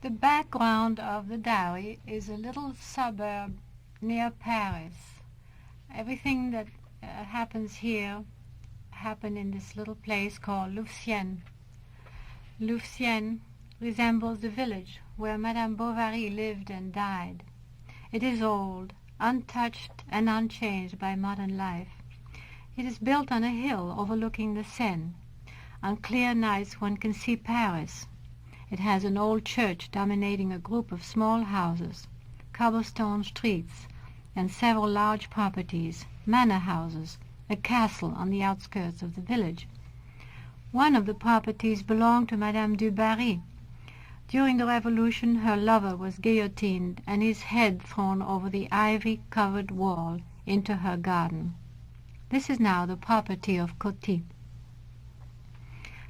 The background of the diary is a little suburb near Paris. Everything that happens here happened in this little place called Louvciennes. Louvciennes resembles the village where Madame Bovary lived and died. It is old, untouched and unchanged by modern life. It is built on a hill overlooking the Seine. On clear nights one can see Paris. It has an old church dominating a group of small houses, cobblestone streets, and several large properties, manor houses, a castle on the outskirts of the village. One of the properties belonged to Madame du Barry. During the Revolution her lover was guillotined and his head thrown over the ivy-covered wall into her garden. This is now the property of Coty.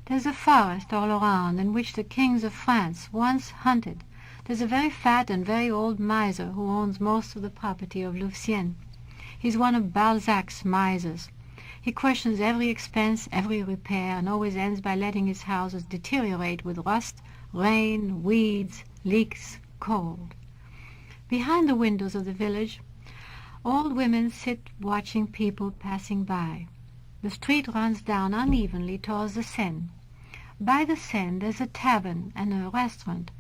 There's a forest all around in which the kings of France once hunted. There's a very fat and very old miser who owns most of the property of Louvciennes. He's one of Balzac's misers. He questions every expense, every repair, and always ends by letting his houses deteriorate with rust, rain, weeds, leaks, cold. Behind the windows of the village, old women sit watching people passing by. The street runs down unevenly towards the Seine. By the Seine there's a tavern and a restaurant.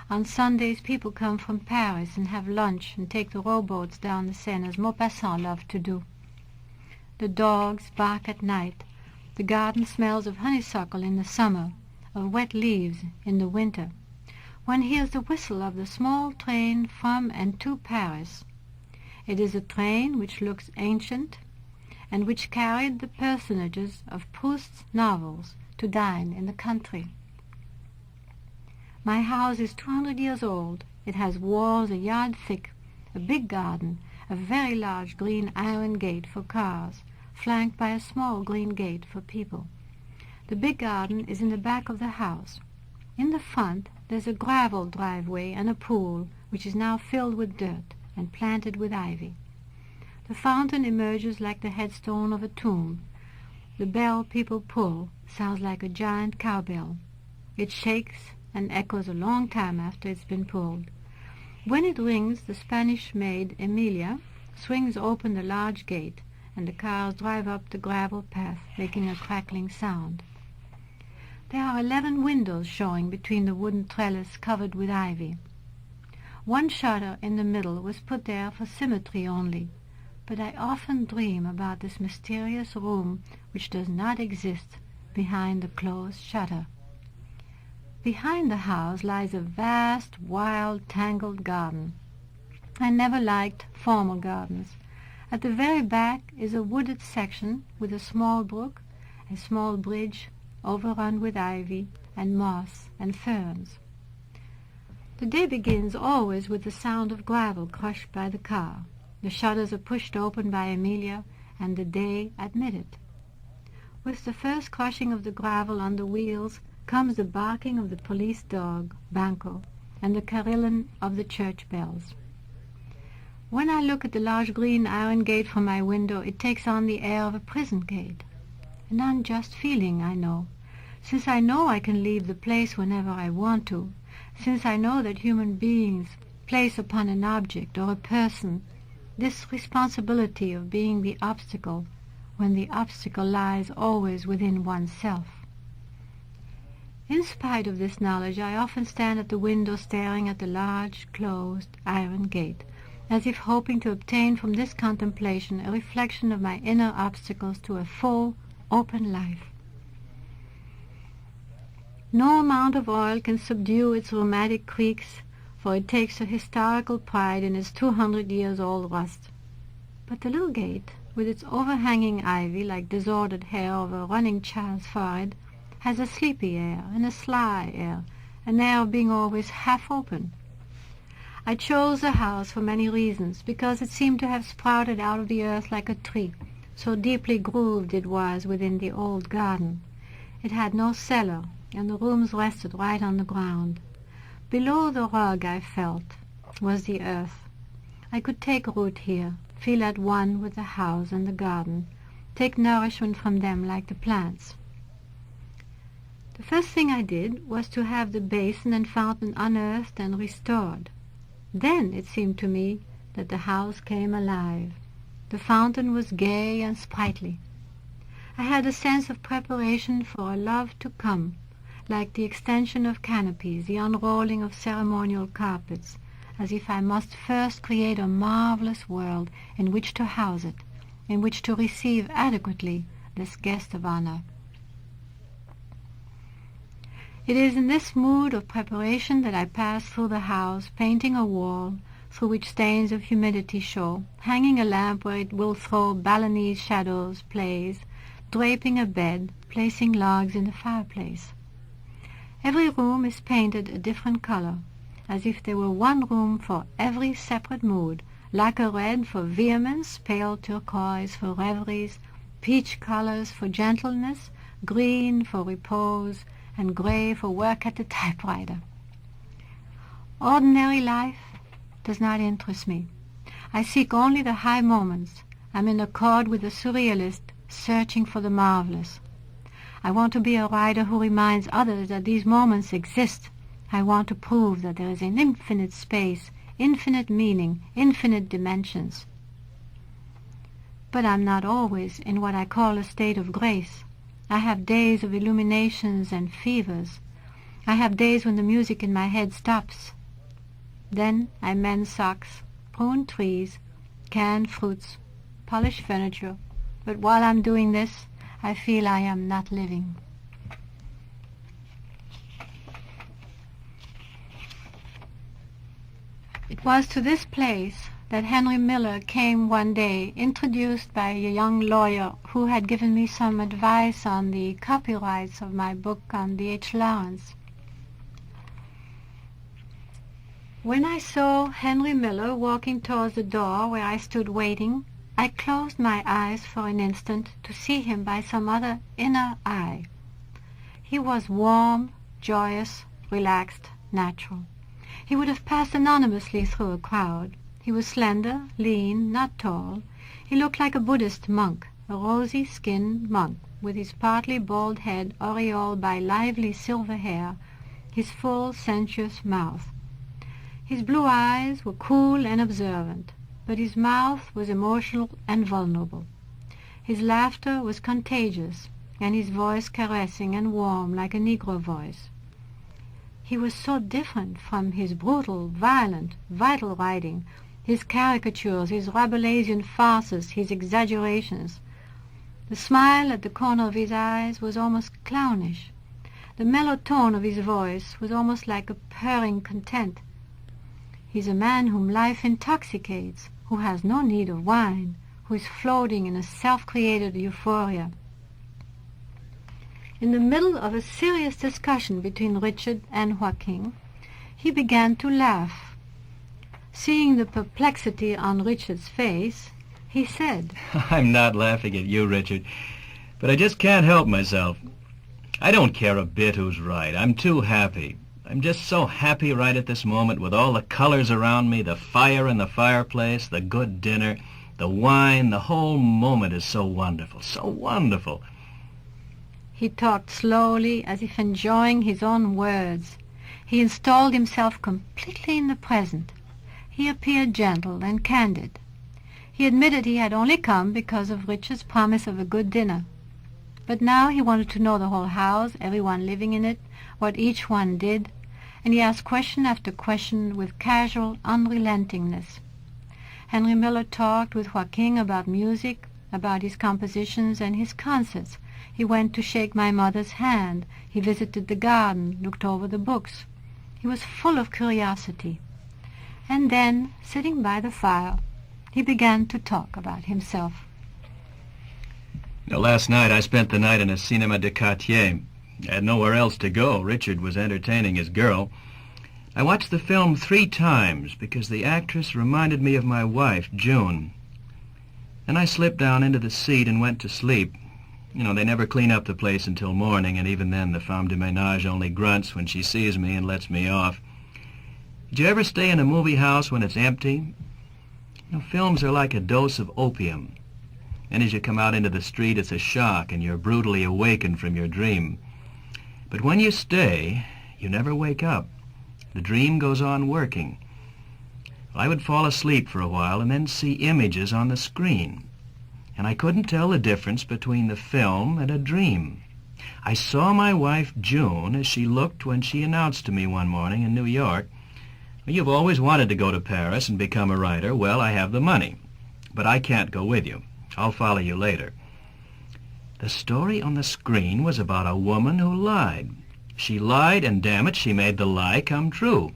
On Sundays people come from Paris and have lunch and take the rowboats down the Seine as Maupassant loved to do. The dogs bark at night. The garden smells of honeysuckle in the summer, of wet leaves in the winter. One hears the whistle of the small train from and to Paris. It is a train which looks ancient and which carried the personages of Proust's novels to dine in the country. My house is 200 years old. It has walls a yard thick, a big garden, a very large green iron gate for cars, flanked by a small green gate for people. The big garden is in the back of the house. In the front there's a gravel driveway and a pool, which is now filled with dirt and planted with ivy. The fountain emerges like the headstone of a tomb. The bell people pull sounds like a giant cowbell. It shakes and echoes a long time after it's been pulled. When it rings, the Spanish maid, Emilia, swings open the large gate, and the cars drive up the gravel path, making a crackling sound. There are 11 windows showing between the wooden trellis covered with ivy. One shutter in the middle was put there for symmetry only, but I often dream about this mysterious room which does not exist behind the closed shutter. Behind the house lies a vast, wild, tangled garden. I never liked formal gardens. At the very back is a wooded section with a small brook, a small bridge overrun with ivy and moss and ferns. The day begins always with the sound of gravel crushed by the car. The shutters are pushed open by Emilia, and the day admitted. With the first crushing of the gravel on the wheels comes the barking of the police dog, Banco, and the carillon of the church bells. When I look at the large green iron gate from my window, it takes on the air of a prison gate. An unjust feeling, I know. Since I know I can leave the place whenever I want to, since I know that human beings place upon an object or a person this responsibility of being the obstacle, when the obstacle lies always within oneself. In spite of this knowledge, I often stand at the window staring at the large, closed, iron gate, as if hoping to obtain from this contemplation a reflection of my inner obstacles to a full, open life. No amount of oil can subdue its rheumatic creaks, for it takes a historical pride in its 200-years-old rust. But the little gate, with its overhanging ivy like disordered hair over a running child's forehead, has a sleepy air and a sly air, an air of being always half open. I chose the house for many reasons, because it seemed to have sprouted out of the earth like a tree, so deeply grooved it was within the old garden. It had no cellar, and the rooms rested right on the ground. Below the rug, I felt, was the earth. I could take root here, feel at one with the house and the garden, take nourishment from them like the plants. The first thing I did was to have the basin and fountain unearthed and restored. Then it seemed to me that the house came alive. The fountain was gay and sprightly. I had a sense of preparation for a love to come, like the extension of canopies, the unrolling of ceremonial carpets, as if I must first create a marvelous world in which to house it, in which to receive adequately this guest of honor. It is in this mood of preparation that I pass through the house, painting a wall through which stains of humidity show, hanging a lamp where it will throw Balinese shadows, plays, draping a bed, placing logs in the fireplace. Every room is painted a different color, as if there were one room for every separate mood, lacquer red for vehemence, pale turquoise for reveries, peach colors for gentleness, green for repose, and gray for work at the typewriter. Ordinary life does not interest me. I seek only the high moments. I'm in accord with the surrealist, searching for the marvelous. I want to be a writer who reminds others that these moments exist. I want to prove that there is an infinite space, infinite meaning, infinite dimensions. But I'm not always in what I call a state of grace. I have days of illuminations and fevers. I have days when the music in my head stops. Then I mend socks, prune trees, can fruits, polish furniture. But while I'm doing this, I feel I am not living. It was to this place that Henry Miller came one day, introduced by a young lawyer who had given me some advice on the copyrights of my book on D.H. Lawrence. When I saw Henry Miller walking towards the door where I stood waiting, I closed my eyes for an instant to see him by some other inner eye. He was warm, joyous, relaxed, natural. He would have passed anonymously through a crowd. He was slender, lean, not tall. He looked like a Buddhist monk, a rosy-skinned monk, with his partly bald head aureoled by lively silver hair, his full, sensuous mouth. His blue eyes were cool and observant, but his mouth was emotional and vulnerable. His laughter was contagious, and his voice caressing and warm like a Negro voice. He was so different from his brutal, violent, vital writing, his caricatures, his Rabelaisian farces, his exaggerations. The smile at the corner of his eyes was almost clownish. The mellow tone of his voice was almost like a purring content. He's a man whom life intoxicates, who has no need of wine, who is floating in a self-created euphoria. In the middle of a serious discussion between Richard and Joaquin, he began to laugh. Seeing the perplexity on Richard's face, he said, "I'm not laughing at you, Richard, but I just can't help myself. I don't care a bit who's right. I'm too happy. I'm just so happy right at this moment with all the colors around me, the fire in the fireplace, the good dinner, the wine. The whole moment is so wonderful, so wonderful." He talked slowly, as if enjoying his own words. He installed himself completely in the present. He appeared gentle and candid. He admitted he had only come because of Richard's promise of a good dinner. But now he wanted to know the whole house, everyone living in it, what each one did, and he asked question after question with casual unrelentingness. Henry Miller talked with Joaquin about music, about his compositions and his concerts. He went to shake my mother's hand. He visited the garden, looked over the books. He was full of curiosity. And then, sitting by the fire, he began to talk about himself. Last night I spent the night in a cinema de quartier. I had nowhere else to go. Richard was entertaining his girl. I watched the film 3 times because the actress reminded me of my wife, June. Then I slipped down into the seat and went to sleep. You know, they never clean up the place until morning, and even then the femme de ménage only grunts when she sees me and lets me off. Did you ever stay in a movie house when it's empty? You know, films are like a dose of opium. And as you come out into the street, it's a shock, and you're brutally awakened from your dream. But when you stay, you never wake up. The dream goes on working. I would fall asleep for a while and then see images on the screen, and I couldn't tell the difference between the film and a dream. I saw my wife June as she looked when she announced to me one morning in New York, "You've always wanted to go to Paris and become a writer. Well, I have the money, but I can't go with you. I'll follow you later." The story on the screen was about a woman who lied. She lied, and damn it, she made the lie come true.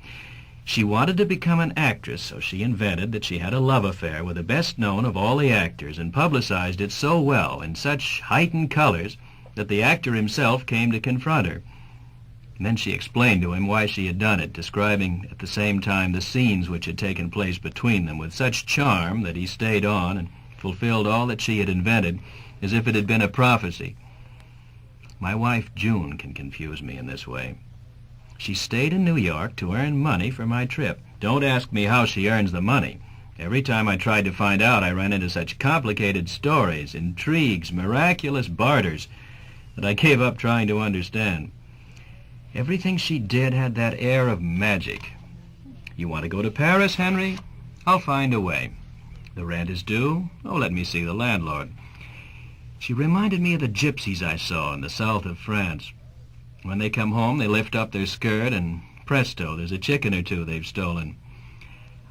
She wanted to become an actress, so she invented that she had a love affair with the best known of all the actors and publicized it so well, in such heightened colors, that the actor himself came to confront her. And then she explained to him why she had done it, describing at the same time the scenes which had taken place between them with such charm that he stayed on and fulfilled all that she had invented as if it had been a prophecy. My wife June can confuse me in this way. She stayed in New York to earn money for my trip. Don't ask me how she earns the money. Every time I tried to find out, I ran into such complicated stories, intrigues, miraculous barters, that I gave up trying to understand. Everything she did had that air of magic. "You want to go to Paris, Henry? I'll find a way. The rent is due? Oh, let me see the landlord." She reminded me of the gypsies I saw in the south of France. When they come home, they lift up their skirt, and presto, there's a chicken or two they've stolen.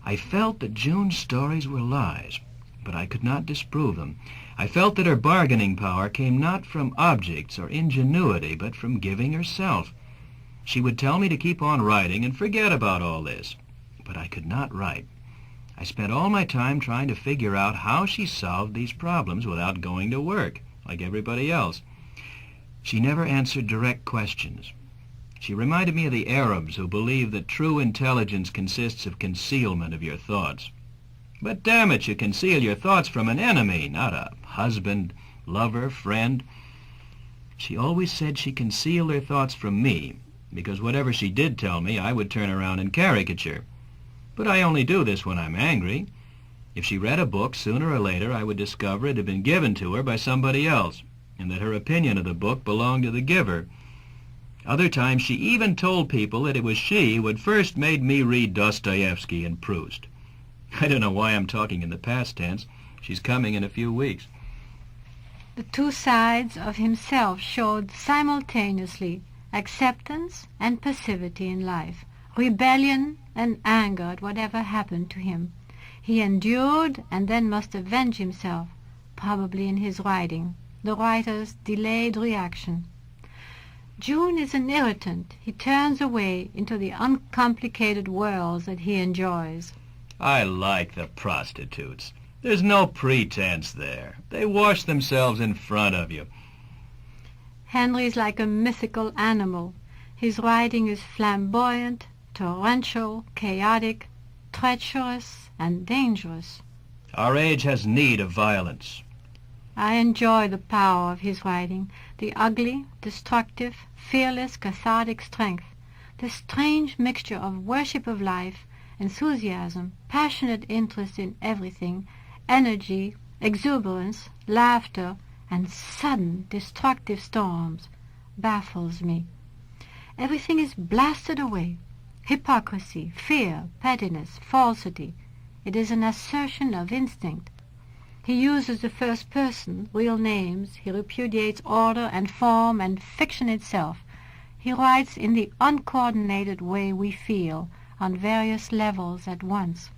I felt that June's stories were lies, but I could not disprove them. I felt that her bargaining power came not from objects or ingenuity, but from giving herself. She would tell me to keep on writing and forget about all this, but I could not write. I spent all my time trying to figure out how she solved these problems without going to work, like everybody else. She never answered direct questions. She reminded me of the Arabs who believe that true intelligence consists of concealment of your thoughts. But damn it, you conceal your thoughts from an enemy, not a husband, lover, friend. She always said she concealed her thoughts from me, because whatever she did tell me, I would turn around and caricature. But I only do this when I'm angry. If she read a book, sooner or later I would discover it had been given to her by somebody else, and that her opinion of the book belonged to the giver. Other times she even told people that it was she who had first made me read Dostoevsky and Proust. I don't know why I'm talking in the past tense. She's coming in a few weeks. The two sides of himself showed simultaneously acceptance and passivity in life, rebellion and anger at whatever happened to him. He endured and then must avenge himself, probably in his writing, the writer's delayed reaction. June is an irritant. He turns away into the uncomplicated worlds that he enjoys. I like the prostitutes. There's no pretense there. They wash themselves in front of you. Henry's like a mythical animal. His writing is flamboyant, torrential, chaotic, treacherous, and dangerous. Our age has need of violence. I enjoy the power of his writing, the ugly, destructive, fearless, cathartic strength, the strange mixture of worship of life, enthusiasm, passionate interest in everything, energy, exuberance, laughter, and sudden destructive storms baffles me. Everything is blasted away. Hypocrisy, fear, pettiness, falsity. It is an assertion of instinct. He uses the first person, real names. He repudiates order and form and fiction itself. He writes in the uncoordinated way we feel, on various levels at once.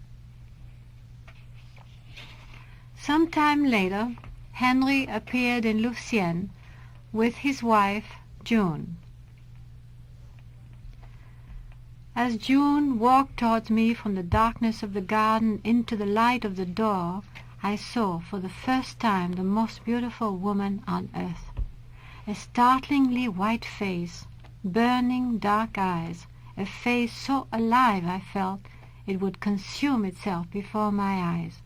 Some time later, Henry appeared in Louvciennes with his wife, June. As June walked towards me from the darkness of the garden into the light of the door, I saw for the first time the most beautiful woman on earth. A startlingly white face, burning dark eyes, a face so alive I felt it would consume itself before my eyes.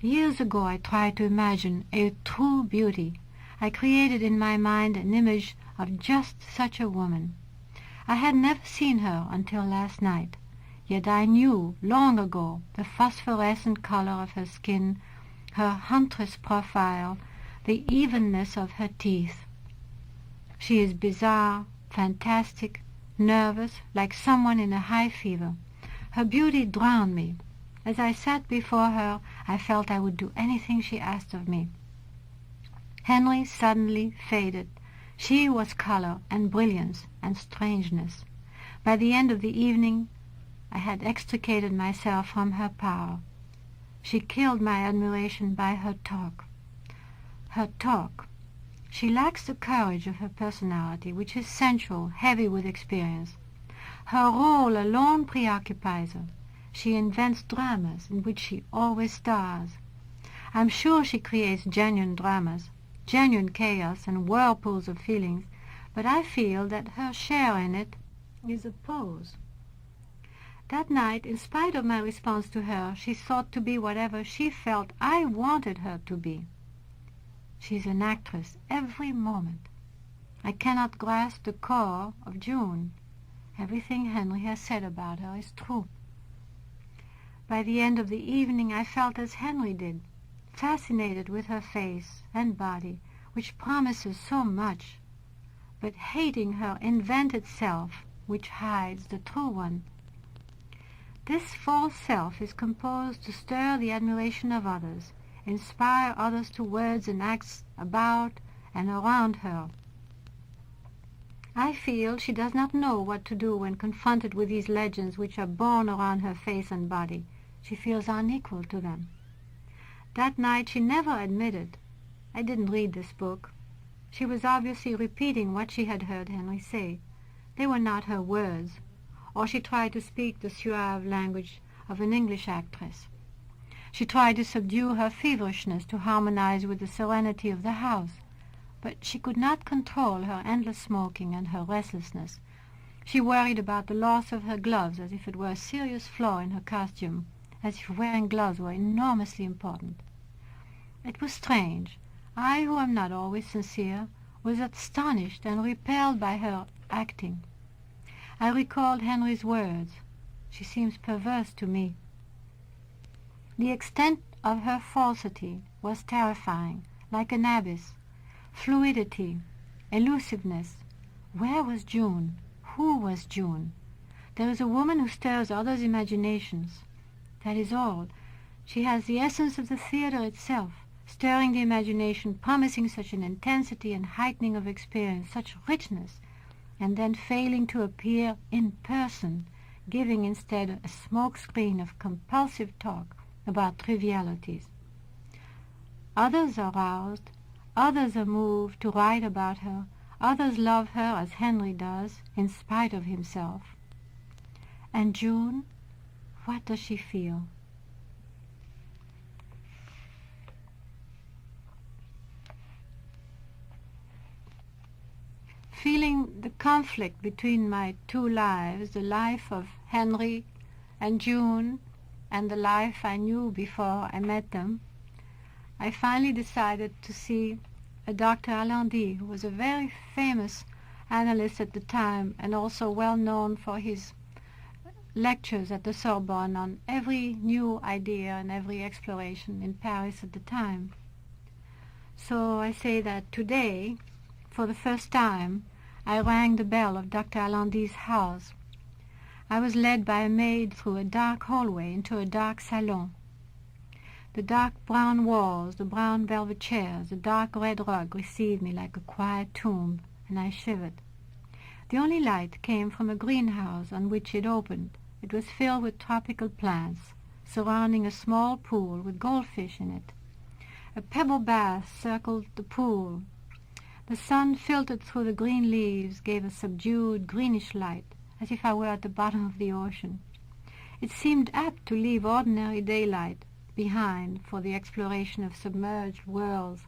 Years ago I tried to imagine a true beauty. I created in my mind an image of just such a woman. I had never seen her until last night, yet I knew long ago the phosphorescent color of her skin, her huntress profile, the evenness of her teeth. She is bizarre, fantastic, nervous, like someone in a high fever. Her beauty drowned me. As I sat before her, I felt I would do anything she asked of me. Henry suddenly faded. She was color and brilliance and strangeness. By the end of the evening, I had extricated myself from her power. She killed my admiration by her talk. Her talk. She lacks the courage of her personality, which is sensual, heavy with experience. Her role alone preoccupies her. She invents dramas in which she always stars. I'm sure she creates genuine dramas, genuine chaos and whirlpools of feelings, but I feel that her share in it is a pose. That night, in spite of my response to her, she sought to be whatever she felt I wanted her to be. She's an actress every moment. I cannot grasp the core of June. Everything Henry has said about her is true. By the end of the evening I felt as Henry did, fascinated with her face and body, which promises so much, but hating her invented self, which hides the true one. This false self is composed to stir the admiration of others, inspire others to words and acts about and around her. I feel she does not know what to do when confronted with these legends which are born around her face and body. She feels unequal to them. That night she never admitted, "I didn't read this book." She was obviously repeating what she had heard Henry say. They were not her words, or she tried to speak the suave language of an English actress. She tried to subdue her feverishness to harmonize with the serenity of the house, but she could not control her endless smoking and her restlessness. She worried about the loss of her gloves as if it were a serious flaw in her costume, as if wearing gloves were enormously important. It was strange. I, who am not always sincere, was astonished and repelled by her acting. I recalled Henry's words. She seems perverse to me. The extent of her falsity was terrifying, like an abyss. Fluidity, elusiveness. Where was June? Who was June? There is a woman who stirs others' imaginations. That is all. She has the essence of the theater itself, stirring the imagination, promising such an intensity and heightening of experience, such richness, and then failing to appear in person, giving instead a smoke-screen of compulsive talk about trivialities. Others are roused, others are moved to write about her, others love her as Henry does, in spite of himself. And June, what does she feel? Feeling the conflict between my two lives, the life of Henry and June and the life I knew before I met them, I finally decided to see a Dr. Allendy, who was a very famous analyst at the time and also well known for his lectures at the Sorbonne on every new idea and every exploration in Paris at the time. So I say that today, for the first time, I rang the bell of Dr. Allendy's house. I was led by a maid through a dark hallway into a dark salon. The dark brown walls, the brown velvet chairs, the dark red rug received me like a quiet tomb, and I shivered. The only light came from a greenhouse on which it opened. It was filled with tropical plants, surrounding a small pool with goldfish in it. A pebble bath circled the pool. The sun filtered through the green leaves gave a subdued greenish light, as if I were at the bottom of the ocean. It seemed apt to leave ordinary daylight behind for the exploration of submerged worlds.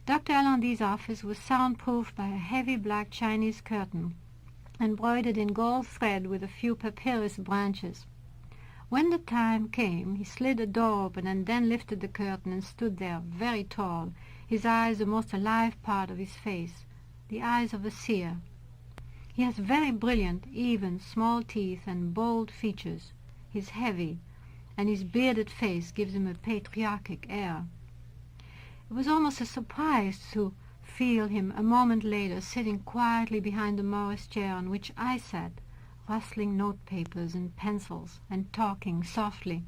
Dr. Allendy's office was soundproofed by a heavy black Chinese curtain, embroidered in gold thread with a few papyrus branches. When the time came, he slid a door open and then lifted the curtain and stood there, very tall, his eyes the most alive part of his face, the eyes of a seer. He has very brilliant, even, small teeth and bold features. He is heavy, and his bearded face gives him a patriarchic air. It was almost a surprise to feel him a moment later sitting quietly behind the Morris chair on which I sat, rustling notepapers and pencils and talking softly.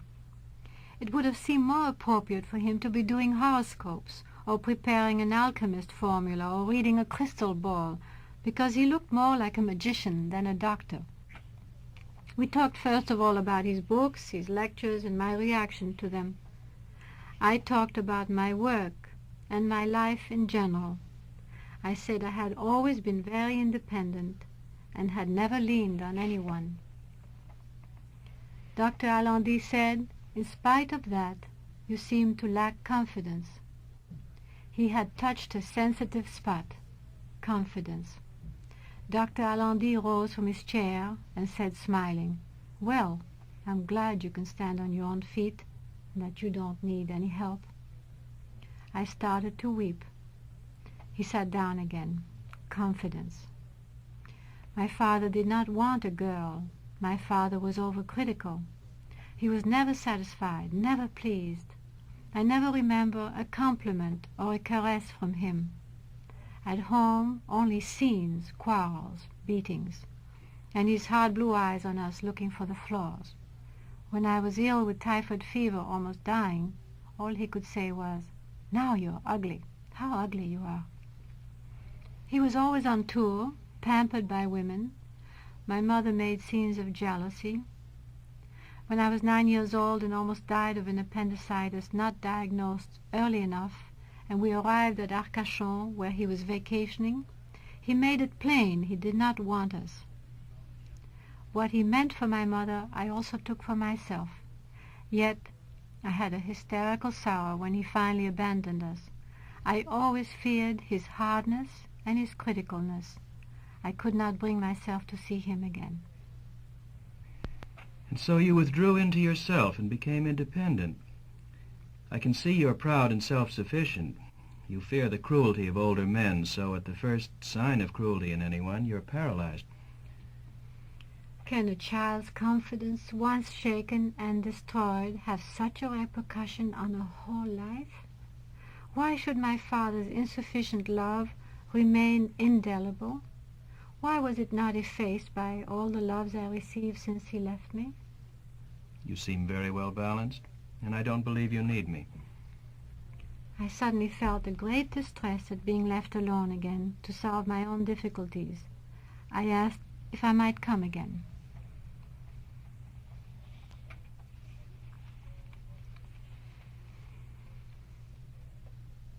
It would have seemed more appropriate for him to be doing horoscopes or preparing an alchemist formula or reading a crystal ball, because he looked more like a magician than a doctor. We talked first of all about his books, his lectures, and my reaction to them. I talked about my work and my life in general. I said I had always been very independent and had never leaned on anyone. Dr. Allende said, "In spite of that, you seem to lack confidence." He had touched a sensitive spot, confidence. Dr. Allende rose from his chair and said, smiling, "Well, I'm glad you can stand on your own feet and that you don't need any help." I started to weep. He sat down again. Confidence. My father did not want a girl. My father was overcritical. He was never satisfied, never pleased. I never remember a compliment or a caress from him. At home, only scenes, quarrels, beatings, and his hard blue eyes on us looking for the flaws. When I was ill with typhoid fever, almost dying, all he could say was, "Now you're ugly. How ugly you are." He was always on tour, pampered by women. My mother made scenes of jealousy. When I was 9 years old and almost died of an appendicitis not diagnosed early enough, and we arrived at Arcachon, where he was vacationing, he made it plain he did not want us. What he meant for my mother I also took for myself. Yet I had a hysterical sorrow when he finally abandoned us. I always feared his hardness and his criticalness. I could not bring myself to see him again. And so you withdrew into yourself and became independent. I can see you're proud and self-sufficient. You fear the cruelty of older men, so at the first sign of cruelty in anyone, you're paralyzed. Can a child's confidence, once shaken and destroyed, have such a repercussion on a whole life? Why should my father's insufficient love remain indelible? Why was it not effaced by all the loves I received since he left me? You seem very well balanced, and I don't believe you need me. I suddenly felt a great distress at being left alone again to solve my own difficulties. I asked if I might come again.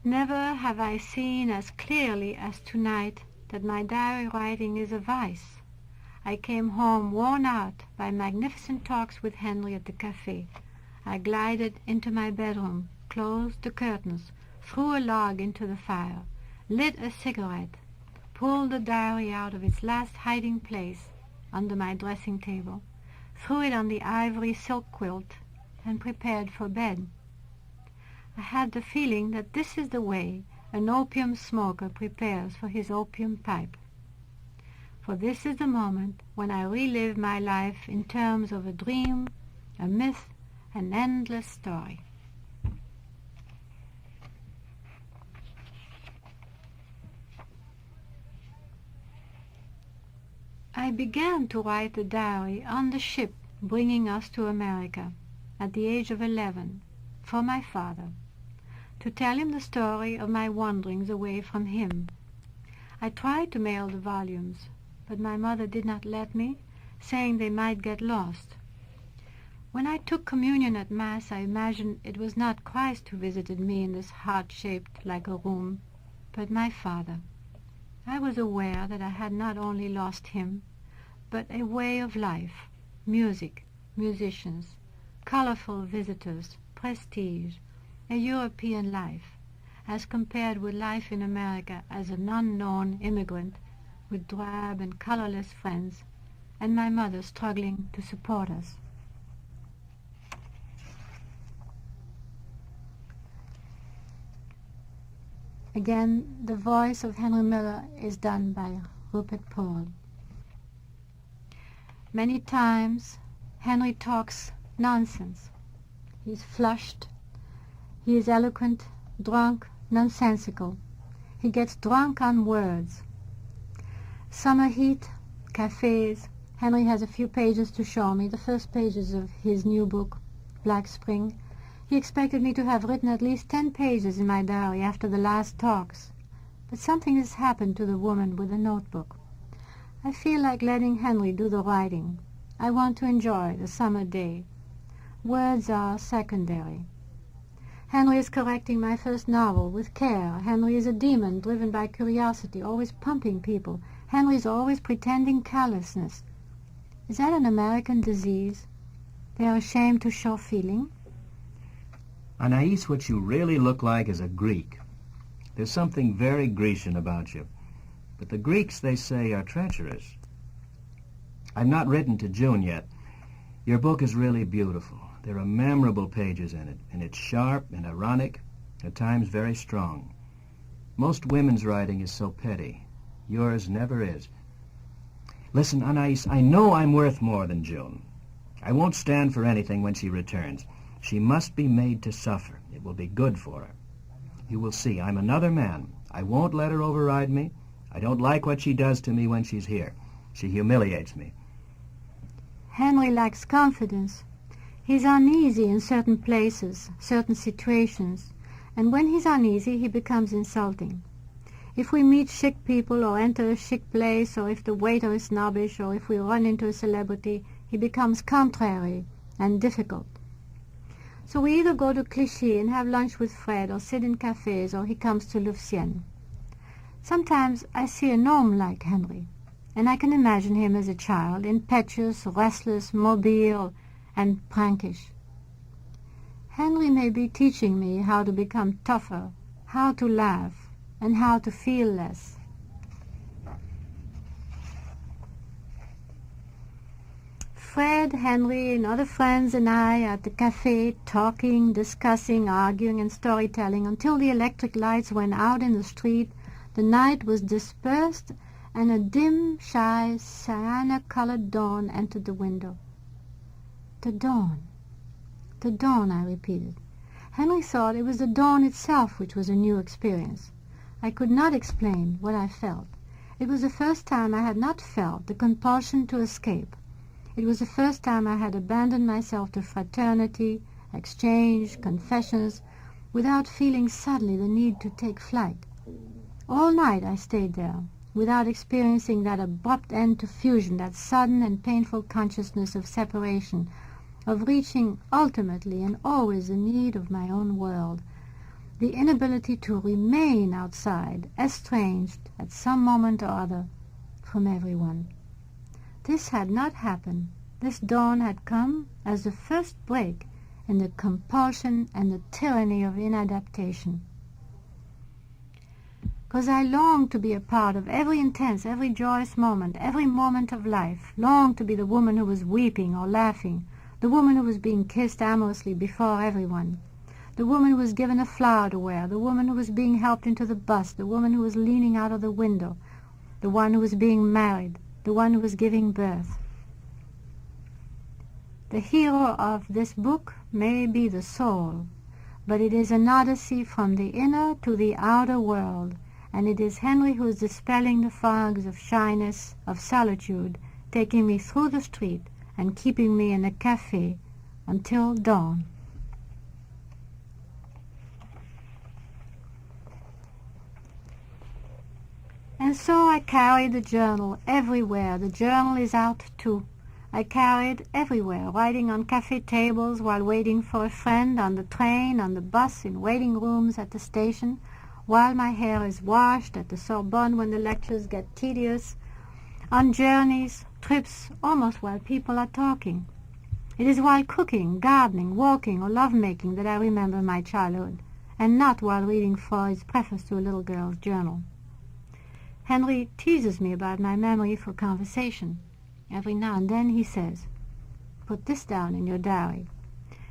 Never have I seen as clearly as tonight that my diary writing is a vice. I came home worn out by magnificent talks with Henry at the cafe. I glided into my bedroom, closed the curtains, threw a log into the fire, lit a cigarette, pulled the diary out of its last hiding place under my dressing table, threw it on the ivory silk quilt, and prepared for bed. I had the feeling that this is the way an opium smoker prepares for his opium pipe. For this is the moment when I relive my life in terms of a dream, a myth, an endless story. I began to write the diary on the ship bringing us to America at the age of 11 for my father, to tell him the story of my wanderings away from him. I tried to mail the volumes, but my mother did not let me, saying they might get lost. When I took communion at Mass, I imagined it was not Christ who visited me in this heart shaped like a room, but my father. I was aware that I had not only lost him, but a way of life, music, musicians, colorful visitors, prestige, a European life, as compared with life in America as an unknown immigrant with drab and colorless friends, and my mother struggling to support us. Again, the voice of Henry Miller is done by Rupert Paul. Many times Henry talks nonsense. He's flushed, he is eloquent, drunk, nonsensical. He gets drunk on words. Summer heat, cafes. Henry has a few pages to show me, the first pages of his new book, Black Spring. He expected me to have written at least 10 pages in my diary after the last talks. But something has happened to the woman with the notebook. I feel like letting Henry do the writing. I want to enjoy the summer day. Words are secondary. Henry is correcting my first novel with care. Henry is a demon driven by curiosity, always pumping people. Henry is always pretending callousness. Is that an American disease? They are ashamed to show feeling? Anais, what you really look like is a Greek. There's something very Grecian about you. But the Greeks, they say, are treacherous. I've not written to June yet. Your book is really beautiful. There are memorable pages in it, and it's sharp and ironic, at times very strong. Most women's writing is so petty. Yours never is. Listen, Anais, I know I'm worth more than June. I won't stand for anything when she returns. She must be made to suffer. It will be good for her. You will see, I'm another man. I won't let her override me. I don't like what she does to me when she's here. She humiliates me. Henry lacks confidence. He's uneasy in certain places, certain situations, and when he's uneasy, he becomes insulting. If we meet chic people or enter a chic place, or if the waiter is snobbish, or if we run into a celebrity, he becomes contrary and difficult. So we either go to Clichy and have lunch with Fred, or sit in cafes, or he comes to Louvciennes. Sometimes I see a gnome like Henry, and I can imagine him as a child, impetuous, restless, mobile, and prankish. Henry may be teaching me how to become tougher, how to laugh, and how to feel less. Fred, Henry, and other friends and I are at the cafe, talking, discussing, arguing, and storytelling until the electric lights went out in the street, the night was dispersed, and a dim, shy, cyan-colored dawn entered the window. The dawn. The dawn, I repeated. Henry thought it was the dawn itself which was a new experience. I could not explain what I felt. It was the first time I had not felt the compulsion to escape. It was the first time I had abandoned myself to fraternity, exchange, confessions, without feeling suddenly the need to take flight. All night I stayed there, without experiencing that abrupt end to fusion, that sudden and painful consciousness of separation, of reaching ultimately and always the need of my own world, the inability to remain outside, estranged at some moment or other from everyone. This had not happened. This dawn had come as the first break in the compulsion and the tyranny of inadaptation. Because I longed to be a part of every intense, every joyous moment, every moment of life, longed to be the woman who was weeping or laughing, the woman who was being kissed amorously before everyone, the woman who was given a flower to wear, the woman who was being helped into the bus, the woman who was leaning out of the window, the one who was being married, the one who was giving birth. The hero of this book may be the soul, but it is an odyssey from the inner to the outer world, and it is Henry who is dispelling the fogs of shyness, of solitude, taking me through the street and keeping me in a cafe until dawn. And so I carry the journal everywhere. The journal is out too. I carry it everywhere, writing on cafe tables while waiting for a friend, on the train, on the bus, in waiting rooms at the station, while my hair is washed at the Sorbonne when the lectures get tedious, on journeys, trips, almost while people are talking. It is while cooking, gardening, walking, or love-making that I remember my childhood, and not while reading Freud's preface to a little girl's journal. Henry teases me about my memory for conversation. Every now and then he says, "Put this down in your diary."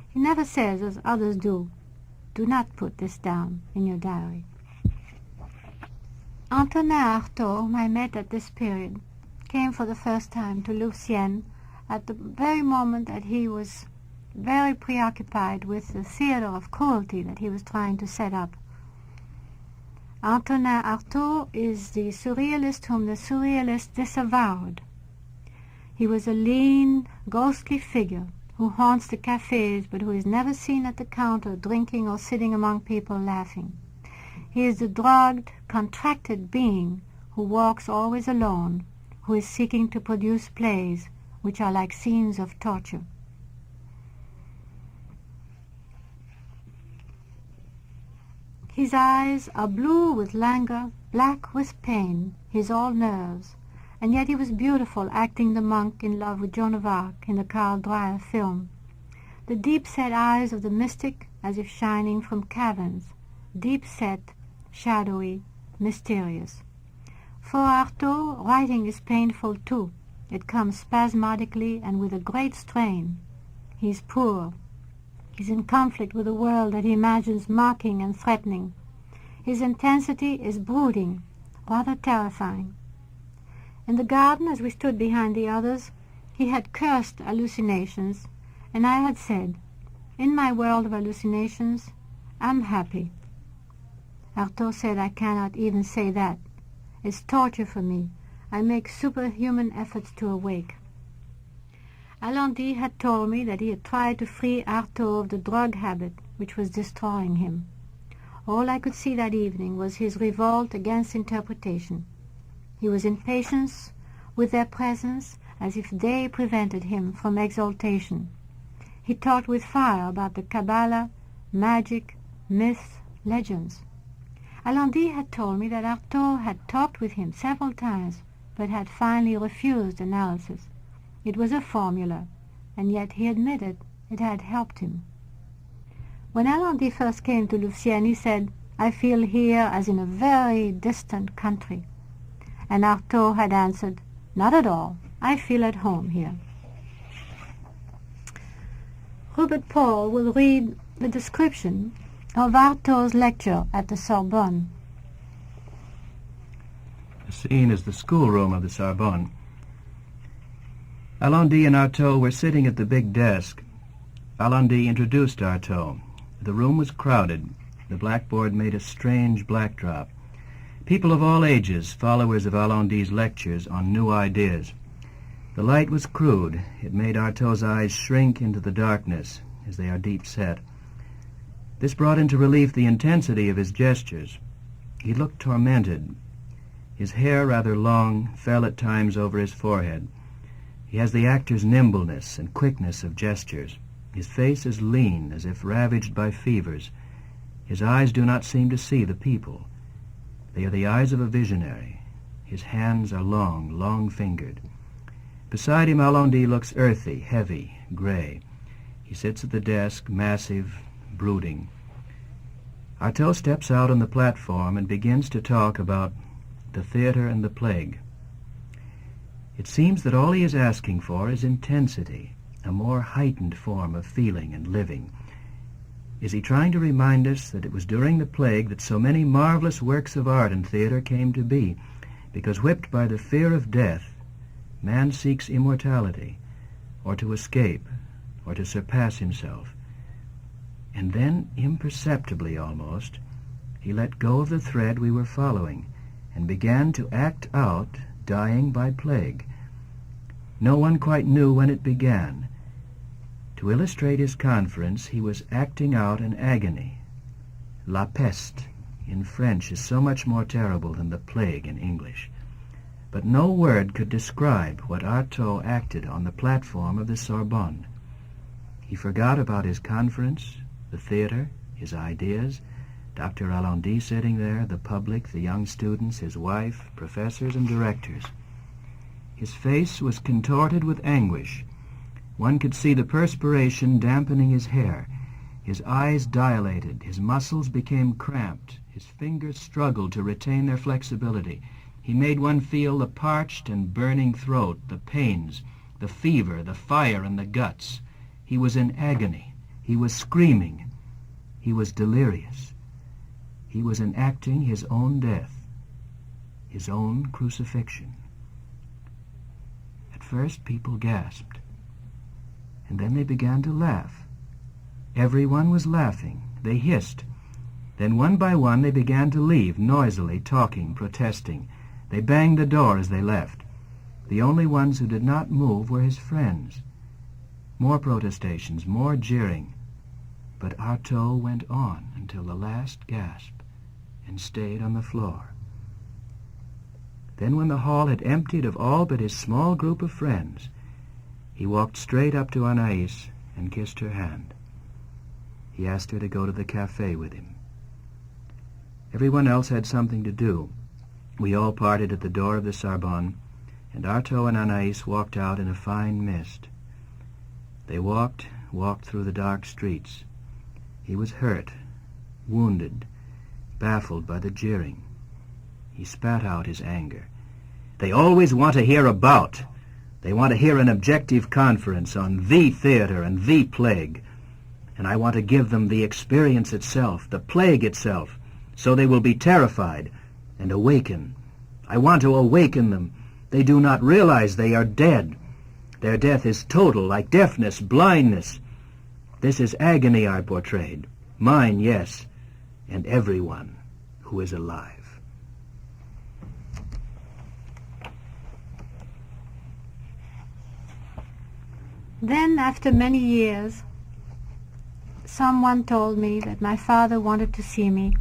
He never says, as others do, "Do not put this down in your diary." Antonin Artaud, whom I met at this period, came for the first time to Louvciennes at the very moment that he was very preoccupied with the theater of cruelty that he was trying to set up. Antonin Artaud is the surrealist whom the surrealists disavowed. He was a lean, ghostly figure who haunts the cafes but who is never seen at the counter drinking or sitting among people laughing. He is the drugged, contracted being who walks always alone, who is seeking to produce plays which are like scenes of torture. His eyes are blue with languor, black with pain. He is all nerves, and yet he was beautiful acting the monk in love with Joan of Arc in the Carl Dreyer film. The deep-set eyes of the mystic as if shining from caverns, deep-set, shadowy, mysterious. For Artaud, writing is painful too. It comes spasmodically and with a great strain. He is poor. He is in conflict with a world that he imagines mocking and threatening. His intensity is brooding, rather terrifying. In the garden, as we stood behind the others, he had cursed hallucinations, and I had said, "In my world of hallucinations, I'm happy." Artaud said, "I cannot even say that. It's torture for me. I make superhuman efforts to awake." Allendy had told me that he had tried to free Artaud of the drug habit which was destroying him. All I could see that evening was his revolt against interpretation. He was in patience with their presence as if they prevented him from exaltation. He talked with fire about the Kabbalah, magic, myths, legends. Allendy had told me that Artaud had talked with him several times, but had finally refused analysis. It was a formula, and yet he admitted it had helped him. When Allendy first came to Louvciennes, he said, "I feel here as in a very distant country." And Artaud had answered, "Not at all. I feel at home here." Robert Paul will read the description of Artaud's lecture at the Sorbonne. The scene is the schoolroom of the Sorbonne. Allendy and Artaud were sitting at the big desk. Allendy introduced Artaud. The room was crowded. The blackboard made a strange backdrop. People of all ages, followers of Allendy's lectures on new ideas. The light was crude. It made Artaud's eyes shrink into the darkness, as they are deep-set. This brought into relief the intensity of his gestures. He looked tormented. His hair, rather long, fell at times over his forehead. He has the actor's nimbleness and quickness of gestures. His face is lean, as if ravaged by fevers. His eyes do not seem to see the people. They are the eyes of a visionary. His hands are long, long-fingered. Beside him, Allendy looks earthy, heavy, gray. He sits at the desk, massive, brooding. Artaud steps out on the platform and begins to talk about the theater and the plague. It seems that all he is asking for is intensity, a more heightened form of feeling and living. Is he trying to remind us that it was during the plague that so many marvelous works of art and theater came to be, because whipped by the fear of death, man seeks immortality, or to escape, or to surpass himself. And then, imperceptibly almost, he let go of the thread we were following, and began to act out dying by plague. No one quite knew when it began. To illustrate his conference, he was acting out an agony. La peste in French is so much more terrible than the plague in English. But no word could describe what Artaud acted on the platform of the Sorbonne. He forgot about his conference, the theater, his ideas, Dr. Allendy sitting there, the public, the young students, his wife, professors and directors. His face was contorted with anguish. One could see the perspiration dampening his hair. His eyes dilated, his muscles became cramped, his fingers struggled to retain their flexibility. He made one feel the parched and burning throat, the pains, the fever, the fire in the guts. He was in agony. He was screaming. He was delirious. He was enacting his own death, his own crucifixion. At first people gasped, and then they began to laugh. Everyone was laughing. They hissed. Then one by one they began to leave, noisily, talking, protesting. They banged the door as they left. The only ones who did not move were his friends. More protestations, more jeering. But Artaud went on until the last gasp and stayed on the floor. Then when the hall had emptied of all but his small group of friends, he walked straight up to Anaïs and kissed her hand. He asked her to go to the café with him. Everyone else had something to do. We all parted at the door of the Sorbonne, and Artaud and Anaïs walked out in a fine mist. They walked through the dark streets. He was hurt, wounded, baffled by the jeering. He spat out his anger. They always want to hear about. They want to hear an objective conference on the theater and the plague. And I want to give them the experience itself, the plague itself, so they will be terrified and awaken. I want to awaken them. They do not realize they are dead. Their death is total, like deafness, blindness. This is agony I portrayed. Mine, yes, and everyone who is alive. Then, after many years, someone told me that my father wanted to see me,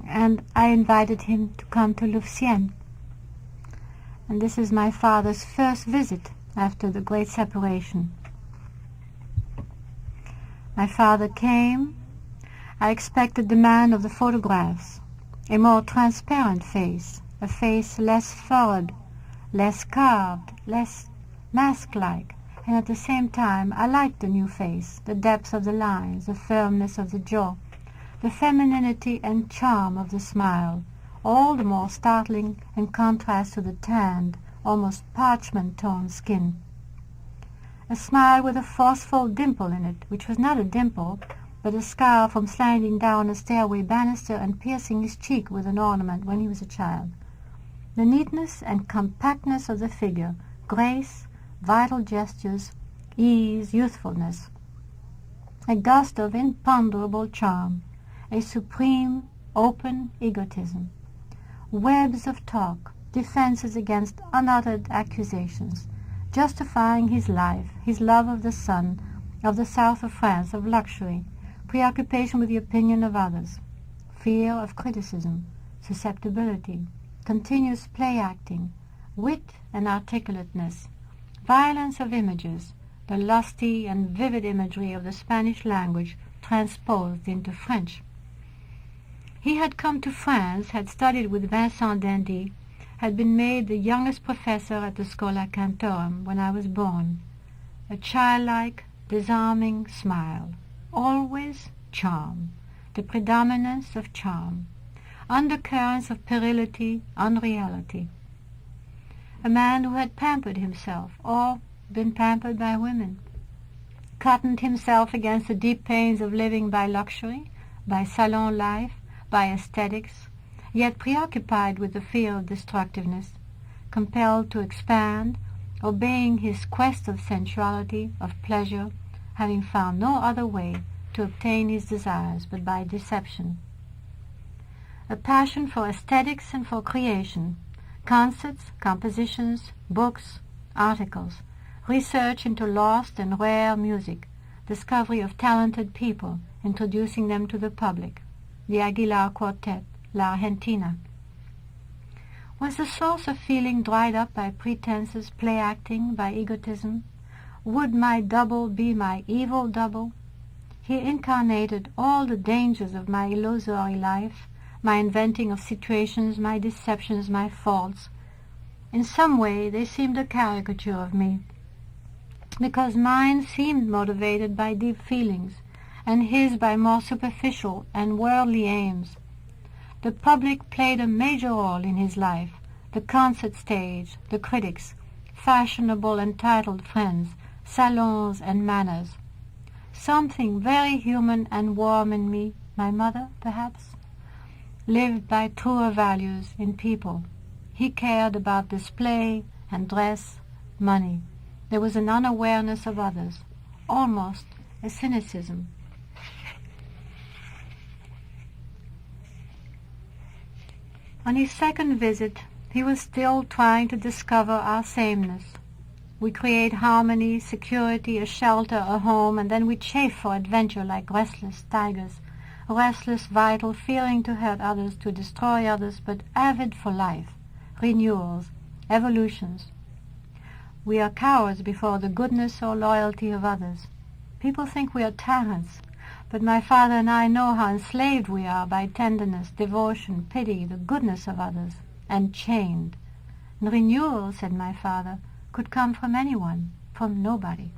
and I invited him to come to Louvciennes. And this is my father's first visit after the great separation. My father came. I expected the man of the photographs, a more transparent face, a face less furrowed, less carved, less mask-like, and at the same time I liked the new face, the depth of the lines, the firmness of the jaw, the femininity and charm of the smile, all the more startling in contrast to the tanned, almost parchment-toned skin. A smile with a forceful dimple in it, which was not a dimple, but a scar from sliding down a stairway banister and piercing his cheek with an ornament when he was a child. The neatness and compactness of the figure, grace, vital gestures, ease, youthfulness. A gust of imponderable charm, a supreme, open egotism. Webs of talk, defenses against unuttered accusations, justifying his life, his love of the sun, of the south of France, of luxury, preoccupation with the opinion of others, fear of criticism, susceptibility, continuous play-acting, wit and articulateness, violence of images, the lusty and vivid imagery of the Spanish language transposed into French. He had come to France, had studied with Vincent d'Indy, had been made the youngest professor at the Schola Cantorum when I was born. A childlike, disarming smile, always charm, the predominance of charm, undercurrents of puerility, unreality. A man who had pampered himself, or been pampered by women, cottoned himself against the deep pains of living by luxury, by salon life, by aesthetics, yet preoccupied with the fear of destructiveness, compelled to expand, obeying his quest of sensuality, of pleasure, having found no other way to obtain his desires but by deception. A passion for aesthetics and for creation, concerts, compositions, books, articles, research into lost and rare music, discovery of talented people, introducing them to the public, the Aguilar Quartet, La Argentina. Was the source of feeling dried up by pretenses, play-acting, by egotism? Would my double be my evil double? He incarnated all the dangers of my illusory life, my inventing of situations, my deceptions, my faults. In some way they seemed a caricature of me, because mine seemed motivated by deep feelings, and his by more superficial and worldly aims. The public played a major role in his life, the concert stage, the critics, fashionable and titled friends, salons and manners. Something very human and warm in me, my mother, perhaps, lived by truer values in people. He cared about display and dress, money. There was an unawareness of others, almost a cynicism. On his second visit, he was still trying to discover our sameness. We create harmony, security, a shelter, a home, and then we chafe for adventure like restless tigers, restless, vital, fearing to hurt others, to destroy others, but avid for life, renewals, evolutions. We are cowards before the goodness or loyalty of others. People think we are tyrants, but my father and I know how enslaved we are by tenderness, devotion, pity, the goodness of others, and chained. And renewal, said my father, could come from anyone, from nobody.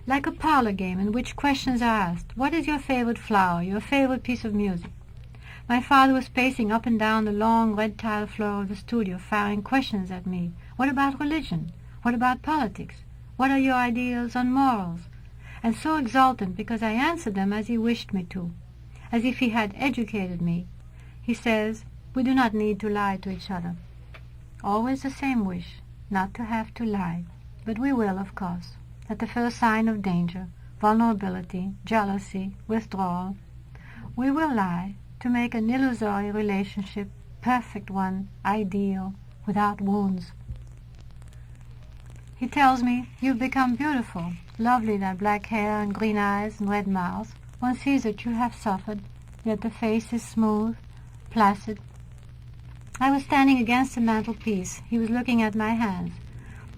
Like a parlor game in which questions are asked, what is your favorite flower, your favorite piece of music? My father was pacing up and down the long red tile floor of the studio, firing questions at me. What about religion? What about politics? What are your ideas on morals? And so exultant because I answered them as he wished me to, as if he had educated me. He says, we do not need to lie to each other. Always the same wish, not to have to lie, but we will, of course, at the first sign of danger, vulnerability, jealousy, withdrawal. We will lie to make an illusory relationship, perfect one, ideal, without wounds. He tells me, you've become beautiful, lovely, that black hair and green eyes and red mouth. One sees that you have suffered, yet the face is smooth, placid. I was standing against the mantelpiece. He was looking at my hands.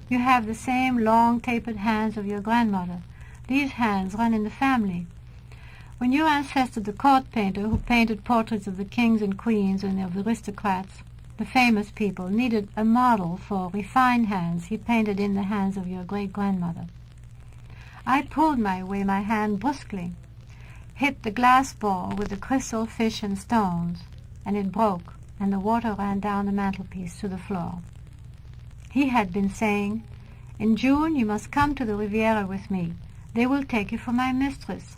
You have the same long, tapered hands of your grandmother. These hands run in the family. When your ancestor, the court painter who painted portraits of the kings and queens and of the aristocrats, the famous people, needed a model for refined hands, he painted in the hands of your great-grandmother. I pulled my hand brusquely, hit the glass ball with the crystal fish and stones, and it broke, and the water ran down the mantelpiece to the floor. He had been saying, in June you must come to the Riviera with me. They will take you for my mistress.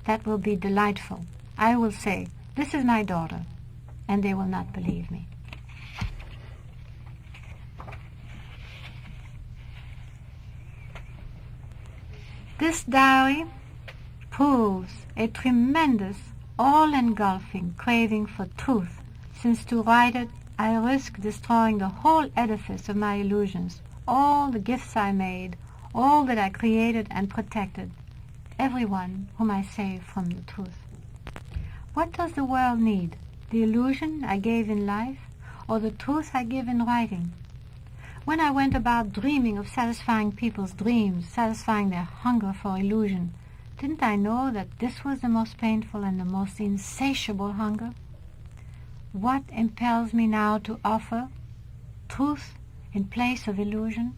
That will be delightful. I will say, this is my daughter, and they will not believe me. This diary proves a tremendous, all-engulfing craving for truth, since to write it I risk destroying the whole edifice of my illusions, all the gifts I made, all that I created and protected, everyone whom I saved from the truth. What does the world need? The illusion I gave in life, or the truth I give in writing? When I went about dreaming of satisfying people's dreams, satisfying their hunger for illusion, didn't I know that this was the most painful and the most insatiable hunger? What impels me now to offer truth in place of illusion?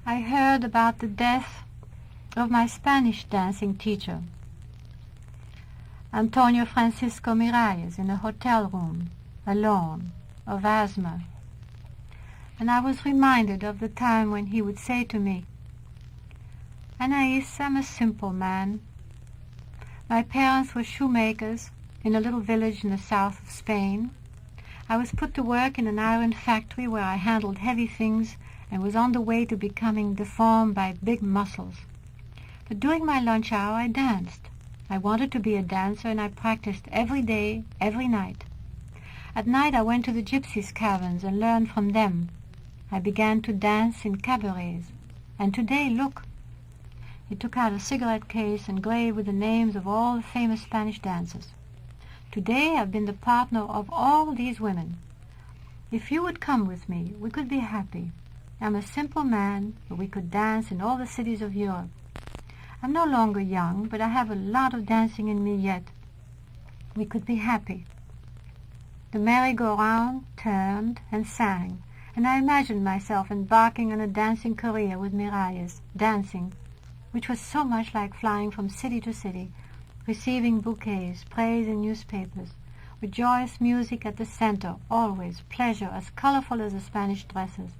I heard about the death of my Spanish dancing teacher, Antonio Francisco Miralles, in a hotel room, alone, of asthma. And I was reminded of the time when he would say to me, Anaïs, I'm a simple man. My parents were shoemakers in a little village in the south of Spain. I was put to work in an iron factory where I handled heavy things and was on the way to becoming deformed by big muscles. But during my lunch hour I danced. I wanted to be a dancer, and I practiced every day, every night. At night I went to the gypsies' caverns and learned from them. I began to dance in cabarets. And today, look. He took out a cigarette case engraved with the names of all the famous Spanish dancers. Today I've been the partner of all these women. If you would come with me, we could be happy. I'm a simple man, but we could dance in all the cities of Europe. I'm no longer young, but I have a lot of dancing in me yet. We could be happy. The merry-go-round turned and sang, and I imagined myself embarking on a dancing career with Miralles, dancing, which was so much like flying from city to city, receiving bouquets, praise in newspapers, with joyous music at the center, always pleasure as colorful as the Spanish dresses,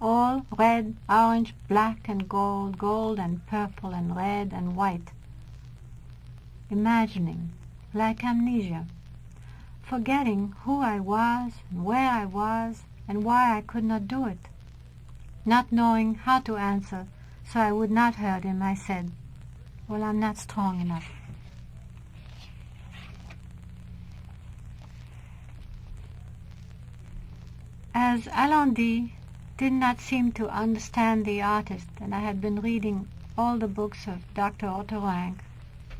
all red, orange, black and gold, gold and purple and red and white. Imagining, like amnesia, forgetting who I was and where I was and why I could not do it, not knowing how to answer So I would not hurt him. I said, "Well, I'm not strong enough." As Allendy did not seem to understand the artist, and I had been reading all the books of Dr. Otto Rank,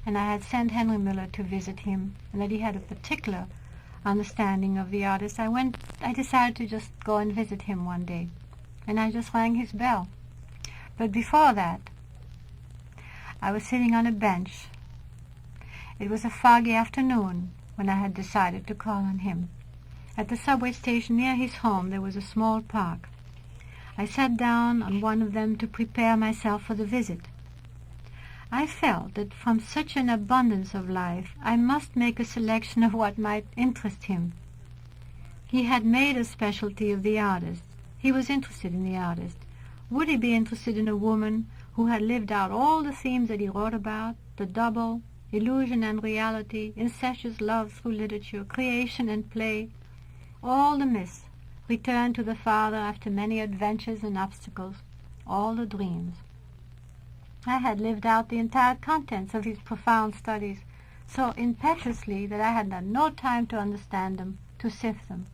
and I had sent Henry Miller to visit him, and that he had a particular understanding of the artist, I decided to just go and visit him one day, and I just rang his bell. But before that, I was sitting on a bench. It was a foggy afternoon when I had decided to call on him. At the subway station near his home there was a small park. I sat down on one of them to prepare myself for the visit. I felt that from such an abundance of life I must make a selection of what might interest him. He had made a specialty of the artist. He was interested in the artist. Would he be interested in a woman who had lived out all the themes that he wrote about, the double, illusion and reality, incestuous love through literature, creation and play, all the myths, return to the father after many adventures and obstacles, all the dreams. I had lived out the entire contents of his profound studies so impetuously that I had had no time to understand them, to sift them.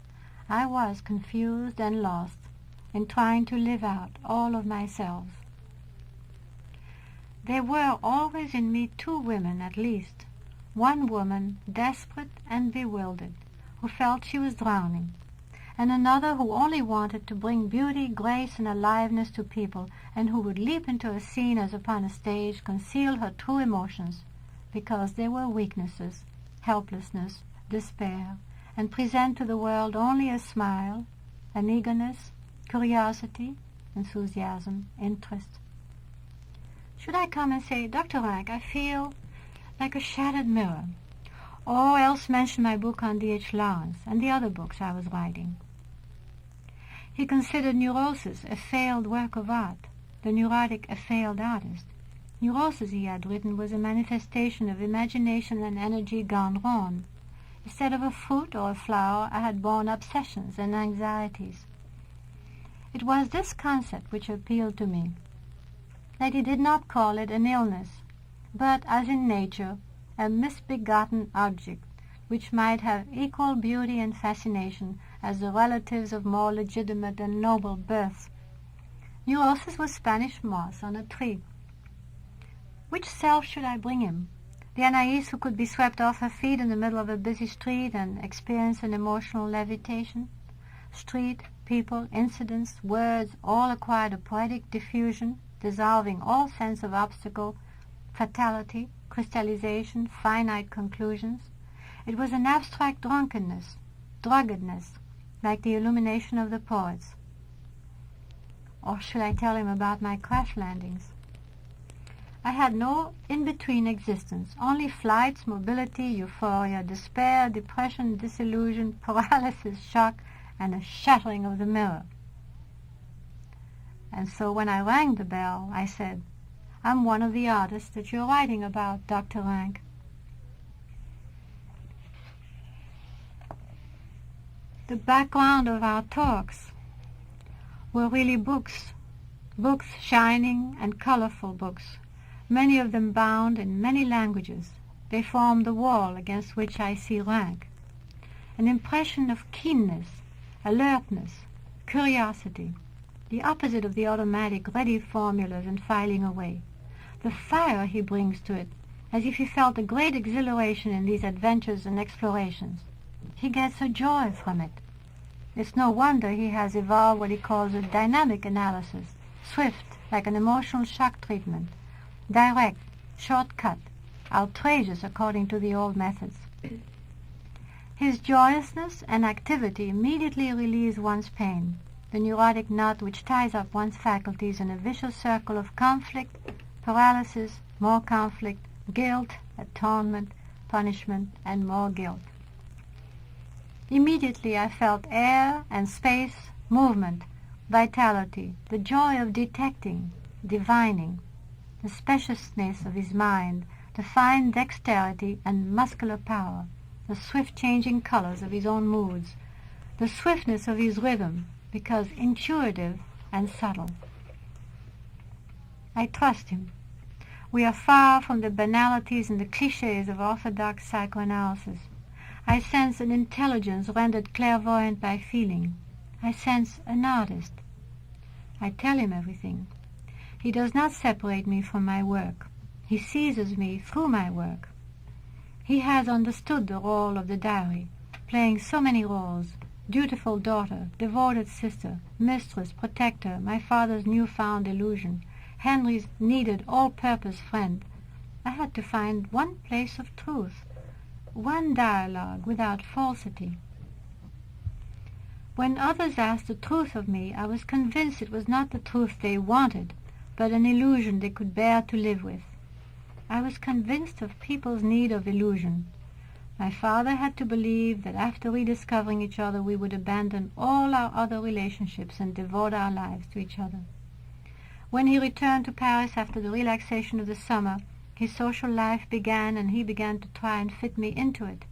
I was confused and lost in trying to live out all of myself. There were always in me two women at least, one woman desperate and bewildered, who felt she was drowning, and another who only wanted to bring beauty, grace, and aliveness to people, and who would leap into a scene as upon a stage, conceal her true emotions, because they were weaknesses, helplessness, despair, and present to the world only a smile, an eagerness, curiosity, enthusiasm, interest. Should I come and say, "Dr. Rank, I feel like a shattered mirror," or else mention my book on D.H. Lawrence and the other books I was writing? He considered neurosis a failed work of art, the neurotic a failed artist. Neurosis, he had written, was a manifestation of imagination and energy gone wrong. Instead of a fruit or a flower, I had borne obsessions and anxieties. It was this concept which appealed to me, that he did not call it an illness, but, as in nature, a misbegotten object, which might have equal beauty and fascination as the relatives of more legitimate and noble birth. Neurosis was Spanish moss on a tree. Which self should I bring him? The Anaïs who could be swept off her feet in the middle of a busy street and experience an emotional levitation? Street, people, incidents, words, all acquired a poetic diffusion, dissolving all sense of obstacle, fatality, crystallization, finite conclusions. It was an abstract drunkenness, druggedness, like the illumination of the poets. Or should I tell him about my crash landings? I had no in-between existence, only flights, mobility, euphoria, despair, depression, disillusion, paralysis, shock, and a shattering of the mirror. And so when I rang the bell, I said, "I'm one of the artists that you're writing about, Dr. Rank." The background of our talks were really books, books, shining and colorful books, many of them bound in many languages. They form the wall against which I see Rank. An impression of keenness, alertness, curiosity, the opposite of the automatic, ready formulas and filing away. The fire he brings to it, as if he felt a great exhilaration in these adventures and explorations. He gets a joy from it. It's no wonder he has evolved what he calls a dynamic analysis, swift, like an emotional shock treatment, direct, shortcut, outrageous according to the old methods. His joyousness and activity immediately relieves one's pain, the neurotic knot which ties up one's faculties in a vicious circle of conflict, paralysis, more conflict, guilt, atonement, punishment, and more guilt. Immediately I felt air and space, movement, vitality, the joy of detecting, divining, the spaciousness of his mind, the fine dexterity and muscular power, the swift changing colors of his own moods, the swiftness of his rhythm, because intuitive and subtle. I trust him. We are far from the banalities and the clichés of orthodox psychoanalysis. I sense an intelligence rendered clairvoyant by feeling. I sense an artist. I tell him everything. He does not separate me from my work. He seizes me through my work. He has understood the role of the diary, playing so many roles: dutiful daughter, devoted sister, mistress, protector, my father's newfound illusion, Henry's needed all-purpose friend. I had to find one place of truth, one dialogue without falsity. When others asked the truth of me, I was convinced it was not the truth they wanted, but an illusion they could bear to live with. I was convinced of people's need of illusion. My father had to believe that after rediscovering each other we would abandon all our other relationships and devote our lives to each other. When he returned to Paris after the relaxation of the summer, his social life began, and he began to try and fit me into it.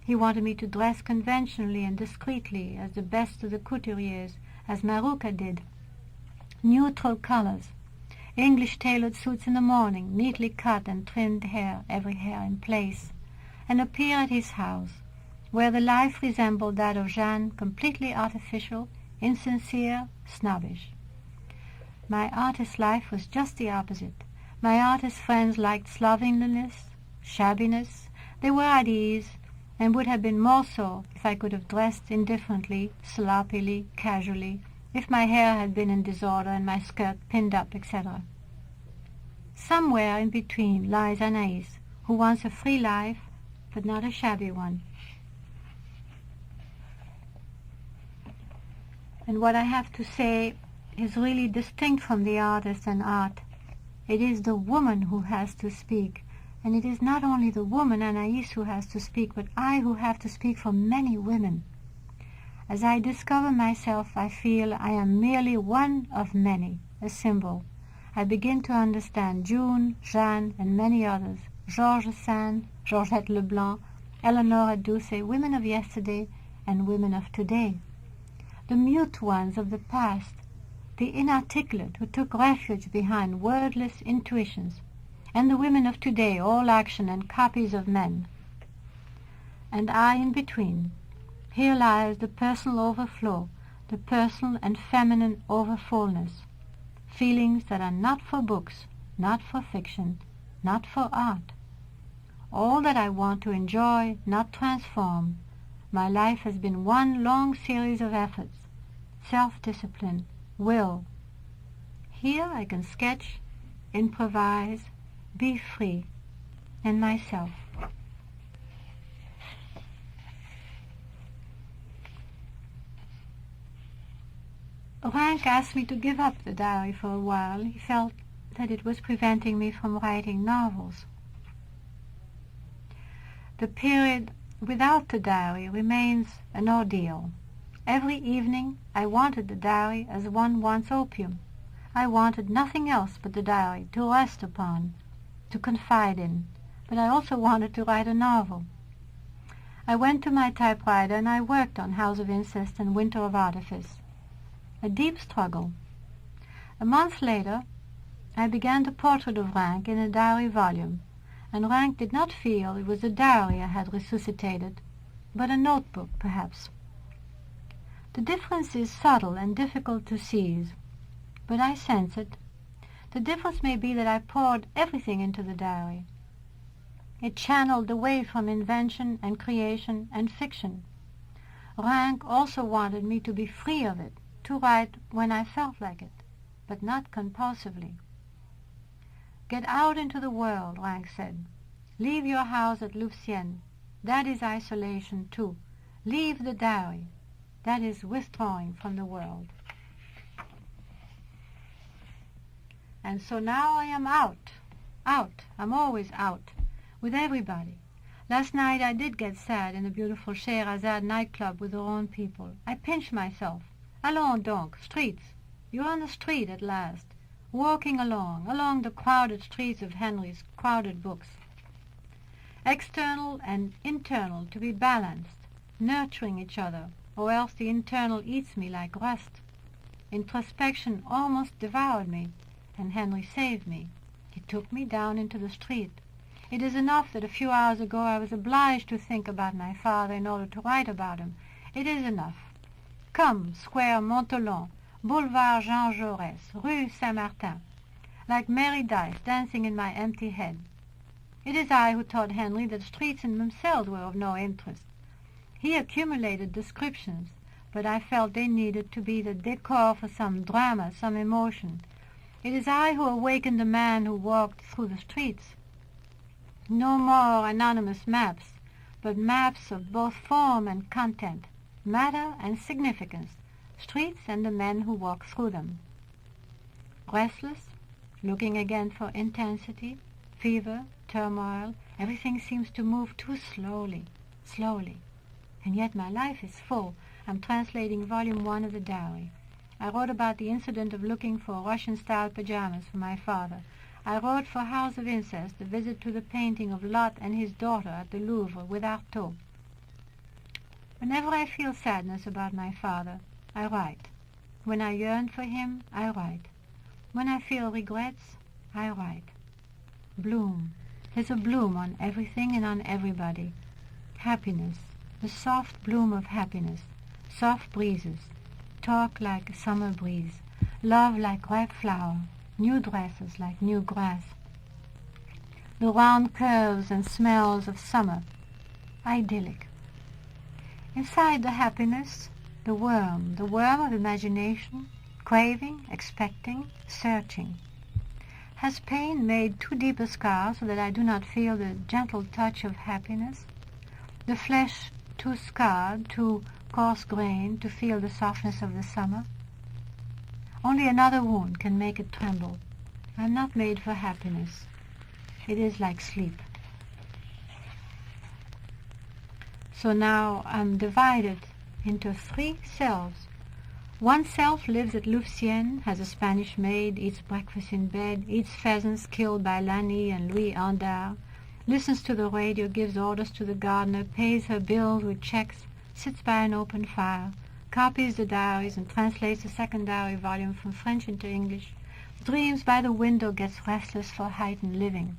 He wanted me to dress conventionally and discreetly, as the best of the couturiers, as Maruka did. Neutral colors, English tailored suits in the morning, neatly cut and trimmed hair, every hair in place, and appear at his house, where the life resembled that of Jeanne, completely artificial, insincere, snobbish. My artist life was just the opposite. My artist friends liked slovenliness, shabbiness. They were at ease, and would have been more so if I could have dressed indifferently, sloppily, casually, if my hair had been in disorder and my skirt pinned up, etc. Somewhere in between lies Anais, who wants a free life, but not a shabby one. And what I have to say is really distinct from the artist and art. It is the woman who has to speak, and it is not only the woman, Anais, who has to speak, but I who have to speak for many women. As I discover myself, I feel I am merely one of many, a symbol. I begin to understand June, Jeanne, and many others, Georges Sand, Georgette Leblanc, Eleanora Duse, women of yesterday and women of today. The mute ones of the past, the inarticulate who took refuge behind wordless intuitions, and the women of today, all action and copies of men. And I in between. Here lies the personal overflow, the personal and feminine overfullness, feelings that are not for books, not for fiction, not for art. All that I want to enjoy, not transform. My life has been one long series of efforts, self-discipline, will. Here I can sketch, improvise, be free, and myself. Rank asked me to give up the diary for a while. He felt that it was preventing me from writing novels. The period without the diary remains an ordeal. Every evening I wanted the diary as one wants opium. I wanted nothing else but the diary to rest upon, to confide in, but I also wanted to write a novel. I went to my typewriter and I worked on House of Incest and Winter of Artifice. A deep struggle. A month later, I began the portrait of Rank in a diary volume, and Rank did not feel it was a diary I had resuscitated, but a notebook, perhaps. The difference is subtle and difficult to seize, but I sense it. The difference may be that I poured everything into the diary. It channeled away from invention and creation and fiction. Rank also wanted me to be free of it, to write when I felt like it, but not compulsively. Get out into the world, Rank said. Leave your house at Louvciennes. That is isolation too. Leave the diary. That is withdrawing from the world. And so now I am out. I'm always out, with everybody. Last night I did get sad in the beautiful Scheherazade nightclub with their own people. I pinched myself. Allons donc, streets. You're on the street at last, walking along the crowded streets of Henry's crowded books. External and internal to be balanced, nurturing each other, or else the internal eats me like rust. Introspection almost devoured me, and Henry saved me. He took me down into the street. It is enough that a few hours ago I was obliged to think about my father in order to write about him. It is enough. Come, Square Montelon, Boulevard Jean Jaurès, Rue Saint-Martin, like merry dice dancing in my empty head. It is I who taught Henry that streets in themselves were of no interest. He accumulated descriptions, but I felt they needed to be the decor for some drama, some emotion. It is I who awakened the man who walked through the streets. No more anonymous maps, but maps of both form and content, matter and significance, streets and the men who walk through them. Restless, looking again for intensity, fever, turmoil, everything seems to move too slowly, slowly. And yet my life is full. I'm translating Volume 1 of the Diary. I wrote about the incident of looking for Russian-style pajamas for my father. I wrote for House of Incest, a visit to the painting of Lot and his daughter at the Louvre with Artaud. Whenever I feel sadness about my father, I write. When I yearn for him, I write. When I feel regrets, I write. Bloom. There's a bloom on everything and on everybody. Happiness. The soft bloom of happiness. Soft breezes. Talk like a summer breeze. Love like ripe flower. New dresses like new grass. The round curves and smells of summer. Idyllic. Inside the happiness, the worm of imagination, craving, expecting, searching. Has pain made too deep a scar so that I do not feel the gentle touch of happiness? The flesh too scarred, too coarse-grained to feel the softness of the summer? Only another wound can make it tremble. I am not made for happiness. It is like sleep. So now I'm divided into 3 selves. One self lives at Louvciennes, has a Spanish maid, eats breakfast in bed, eats pheasants killed by Lani and Louis Andar, listens to the radio, gives orders to the gardener, pays her bills with checks, sits by an open fire, copies the diaries and translates the second diary volume from French into English, dreams by the window, gets restless for heightened living.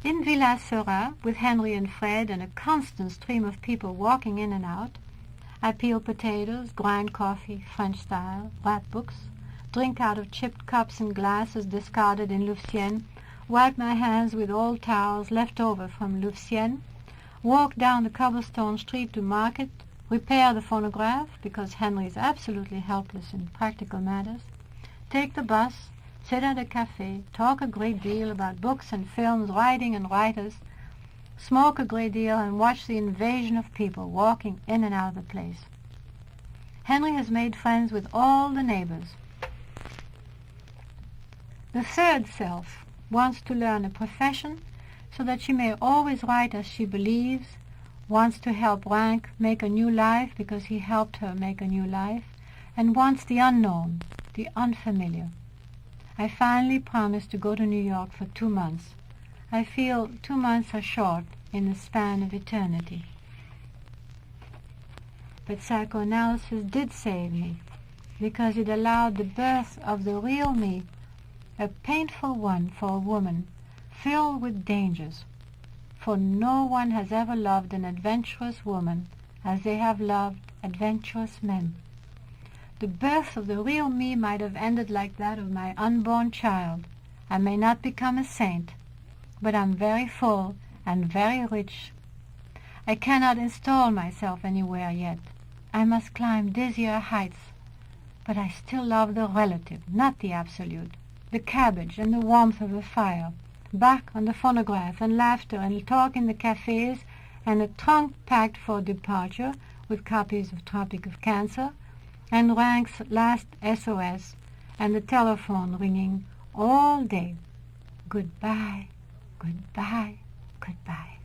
In Villa Seurat, with Henry and Fred and a constant stream of people walking in and out, I peel potatoes, grind coffee, French style, write books, drink out of chipped cups and glasses discarded in Louvciennes, wipe my hands with old towels left over from Louvciennes, walk down the cobblestone street to market, repair the phonograph, because Henry is absolutely helpless in practical matters, take the bus, sit at a cafe, talk a great deal about books and films, writing and writers, smoke a great deal, and watch the invasion of people walking in and out of the place. Henry has made friends with all the neighbors. The third self wants to learn a profession so that she may always write as she believes, wants to help Rank make a new life because he helped her make a new life, and wants the unknown, the unfamiliar. I finally promised to go to New York for 2 months. I feel 2 months are short in the span of eternity. But psychoanalysis did save me, because it allowed the birth of the real me, a painful one for a woman, filled with dangers, for no one has ever loved an adventurous woman as they have loved adventurous men. The birth of the real me might have ended like that of my unborn child. I may not become a saint, but I'm very full and very rich. I cannot install myself anywhere yet. I must climb dizzier heights, but I still love the relative, not the absolute, the cabbage and the warmth of the fire, back on the phonograph and laughter and talk in the cafes, and a trunk packed for departure with copies of Tropic of Cancer, and Rank's last SOS, and the telephone ringing all day. Goodbye, goodbye, goodbye.